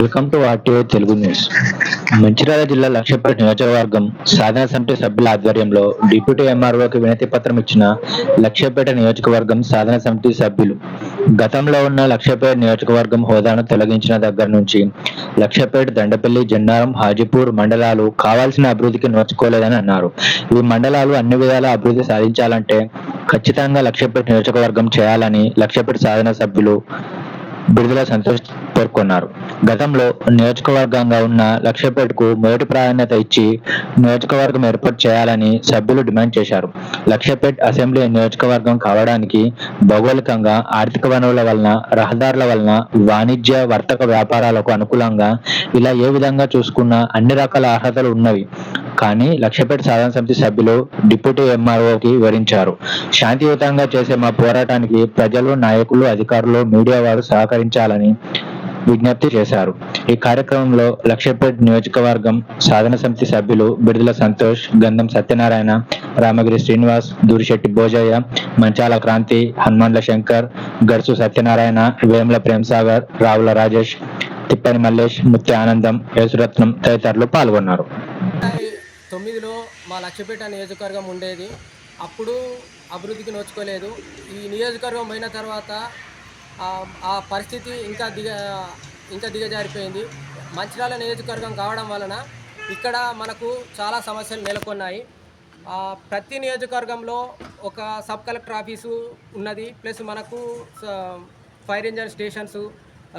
Welcome to RTI Telugu news. Mancherial జిల్లా లక్షపేట నియోజకవర్గం సాధన సమితి సభ్యుల ఆధ్వర్యంలో డిప్యూటీ ఎంఆర్ఓకి వినతి పత్రం ఇచ్చిన లక్షపేట నియోజకవర్గం సాధన సమితి సభ్యులు. గతంలో ఉన్న లక్షపేట నియోజకవర్గం హోదాను తొలగించిన దగ్గర నుంచి లక్షపేట, దండపల్లి, జన్నారం, హాజీపూర్ మండలాలు కావాల్సిన అభివృద్ధికి నోచుకోలేదని అన్నారు. ఈ మండలాలు అన్ని విధాల అభివృద్ధి సాధించాలంటే ఖచ్చితంగా లక్షపేట నియోజకవర్గం చేయాలని లక్షపేట సాధన సభ్యులు బిడుదల సంతోష్ పేర్కొన్నారు. గతంలో నియోజకవర్గంగా ఉన్న లక్షపేటకు మొదటి ప్రాధాన్యత ఇచ్చి నియోజకవర్గం ఏర్పాటు చేయాలని సభ్యులు డిమాండ్ చేశారు. లక్షపేట అసెంబ్లీ నియోజకవర్గం కావడానికి భౌగోళికంగా, ఆర్థిక వనరుల వలన, రహదారుల వలన, వాణిజ్య, వర్తక వ్యాపారాలకు అనుకూలంగా ఇలా ఏ విధంగా చూసుకున్నా అన్ని రకాల అర్హతలు ఉన్నవి. కానీ లక్షపేట సాధన సమితి సభ్యులు డిప్యూటీ ఎంఆర్ఓకి వివరించారు. శాంతియుతంగా చేసే మా పోరాటానికి ప్రజలు, నాయకులు, అధికారులు, మీడియా వారు సహకరించాలని విజ్ఞప్తి చేశారు. ఈ కార్యక్రమంలో లక్షపేట నియోజకవర్గం సాధన సమితి సభ్యులు బిడుదల సంతోష్, గంధం సత్యనారాయణ, రామగిరి శ్రీనివాస్, దూరిశెట్టి భోజయ్య, మంచాల క్రాంతి, హనుమండ్ల శంకర్, గడుసు సత్యనారాయణ, వేముల ప్రేమ్సాగర్, రావుల రాజేష్, తిప్పని మల్లేష్, ముత్య ఆనందం, యేసురత్నం తదితరులు పాల్గొన్నారు. 9లో మా లక్షపేట నియోజకవర్గం ఉండేది. అప్పుడు అభివృద్ధికి నోచుకోలేదు. ఈ నియోజకవర్గం పోయిన తర్వాత ఆ పరిస్థితి ఇంకా దిగజారిపోయింది. మంచిర్యాల నియోజకవర్గం కావడం వలన ఇక్కడ మనకు చాలా సమస్యలు నెలకొన్నాయి. ప్రతి నియోజకవర్గంలో ఒక సబ్ కలెక్టర్ ఆఫీసు ఉన్నది. ప్లస్ మనకు ఫైర్ ఇంజన్ స్టేషన్స్,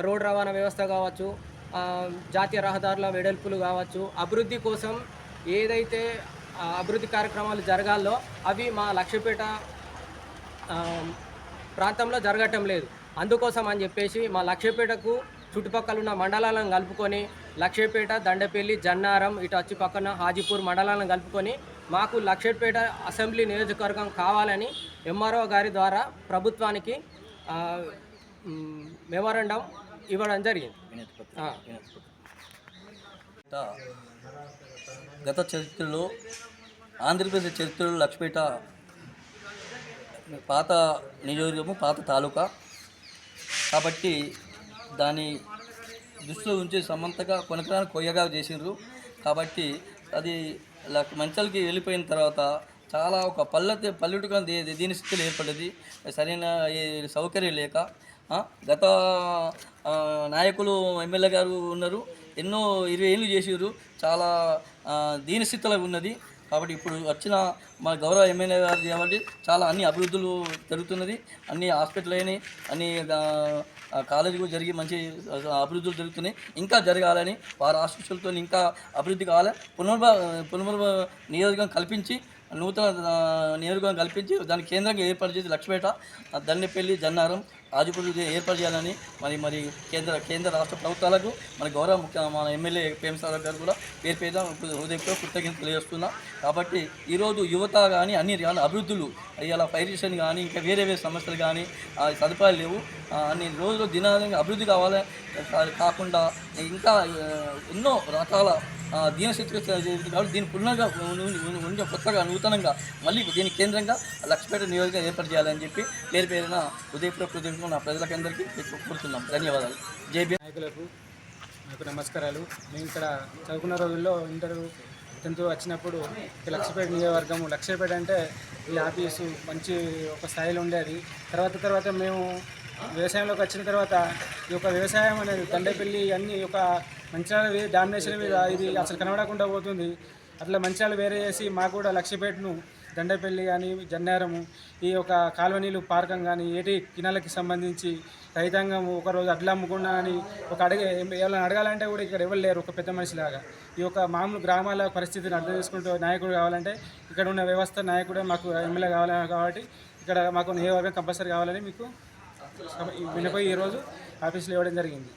రోడ్ రవాణా వ్యవస్థ కావచ్చు, జాతీయ రహదారుల వెడల్పులు కావచ్చు, అభివృద్ధి కోసం ఏదైతే అభివృద్ధి కార్యక్రమాలు జరగాలో అవి మా లక్షపేట ప్రాంతంలో జరగటం లేదు. అందుకోసం అని చెప్పేసి మా లక్షపేటకు చుట్టుపక్కల ఉన్న మండలాలను కలుపుకొని లక్షపేట, దండపల్లి, జన్నారం, ఇటు వచ్చి పక్కన హాజీపూర్ మండలాలను కలుపుకొని మాకు లక్షపేట అసెంబ్లీ నియోజకవర్గం కావాలని ఎంఆర్ఓ గారి ద్వారా ప్రభుత్వానికి మెమోరాండం ఇవ్వడం జరిగింది. గత చరిత్రలో, ఆంధ్రప్రదేశ్ చరిత్రలో లక్షపేట పాత నియోజకవర్గము, పాత తాలూకా కాబట్టి దాన్ని దృష్టిలో ఉంచి సమంతగా కొనకరాని కొయ్యగా చేసిండ్రు. కాబట్టి అది మంచాలకి వెళ్ళిపోయిన తర్వాత చాలా ఒక పల్లెటుగా దీని స్థితిలో ఏర్పడ్డది. సరైన సౌకర్యం లేక గత నాయకులు, ఎమ్మెల్యే గారు ఉన్నారు, ఎన్నో 20 ఏళ్ళు చేసారు, చాలా దీనస్థితిలో ఉన్నది. కాబట్టి ఇప్పుడు వచ్చిన మా గౌరవ ఎమ్మెల్యే గారు కాబట్టి చాలా అన్ని అభివృద్ధులు జరుగుతున్నది. అన్ని హాస్పిటల్ అయినాయి, అన్ని కాలేజీలు జరిగి మంచి అభివృద్ధులు జరుగుతున్నాయి. ఇంకా జరగాలని వారి ఆశీస్సులతో ఇంకా అభివృద్ధి కావాలి. పునర్భ నియోజకవర్గం కల్పించి, నూతన నియోజకవర్గం కల్పించి దాని కేంద్రంగా ఏర్పాటు చేసి లక్షపేట, దండపల్లి, జన్నారం, హాజీపూర్ ఏర్పాటు చేయాలని మరి కేంద్ర రాష్ట్ర ప్రభుత్వాలకు మన గౌరవ మన ఎమ్మెల్యే ప్రేమ్సాగర్ గారు కూడా పేరు హృదయంతో కృతజ్ఞతలు తెలియజేస్తున్నా. కాబట్టి ఈరోజు యువత కానీ అన్ని అభివృద్ధులు ఇలా ఫైర్ స్టేషన్ కానీ ఇంకా వేరే సమస్యలు కానీ సదుపాయాలు లేవు. అన్ని రోజులు దినాలంగా అభివృద్ధి కావాలి. కాకుండా ఇంకా ఎన్నో రకాల దీనస్థితిగా కాబట్టి దీని పునరుగా కొత్తగా నూతనంగా మళ్ళీ దీని కేంద్రంగా లక్షపేట నియోజకవర్గం ఏర్పాటు చేయాలని చెప్పి పేరున హృదయపూర్వక నా ప్రజలకందరికీ కోరుతున్నాం. ధన్యవాదాలు. జేబీ నాయకులకు నాకు నమస్కారాలు. మేము ఇక్కడ చదువుకున్న రోజుల్లో ఇంటర్ 10th వచ్చినప్పుడు లక్షపేట నియోజకవర్గము, లక్షపేట అంటే ఈ ఆఫీసు మంచి ఒక స్థాయిలో ఉండేది. తర్వాత మేము వ్యవసాయంలోకి వచ్చిన తర్వాత ఈ యొక్క వ్యవసాయం అనేది దండపల్లి అన్నీ ఒక మంచిర్యాల డామినేషన్ మీద ఇది అసలు కనబడకుండా పోతుంది. అట్లా మంచిర్యాల వేరే చేసి మాకు కూడా లక్షపేటను, దండపల్లి కానీ, జన్నారము, ఈ యొక్క కాలువ నీళ్ళు పార్కం కానీ, ఏటి కినాలకి సంబంధించి రైతాంగం ఒకరోజు అడ్లు అమ్ముకున్నా అని ఎవరైనా అడగాలంటే కూడా ఇక్కడ ఎవరు లేరు ఒక పెద్ద మనిషిలాగా. ఈ యొక్క మామూలు గ్రామాల పరిస్థితిని అర్థం చేసుకుంటూ నాయకుడు కావాలంటే ఇక్కడ ఉన్న వ్యవస్థ నాయకుడే మాకు ఎమ్మెల్యే కావాలి. కాబట్టి ఇక్కడ మాకు నియోజకవర్గం కంపల్సరీ కావాలని మీకు వినపోయి ఈరోజు ఆఫీసులో ఇవ్వడం జరిగింది.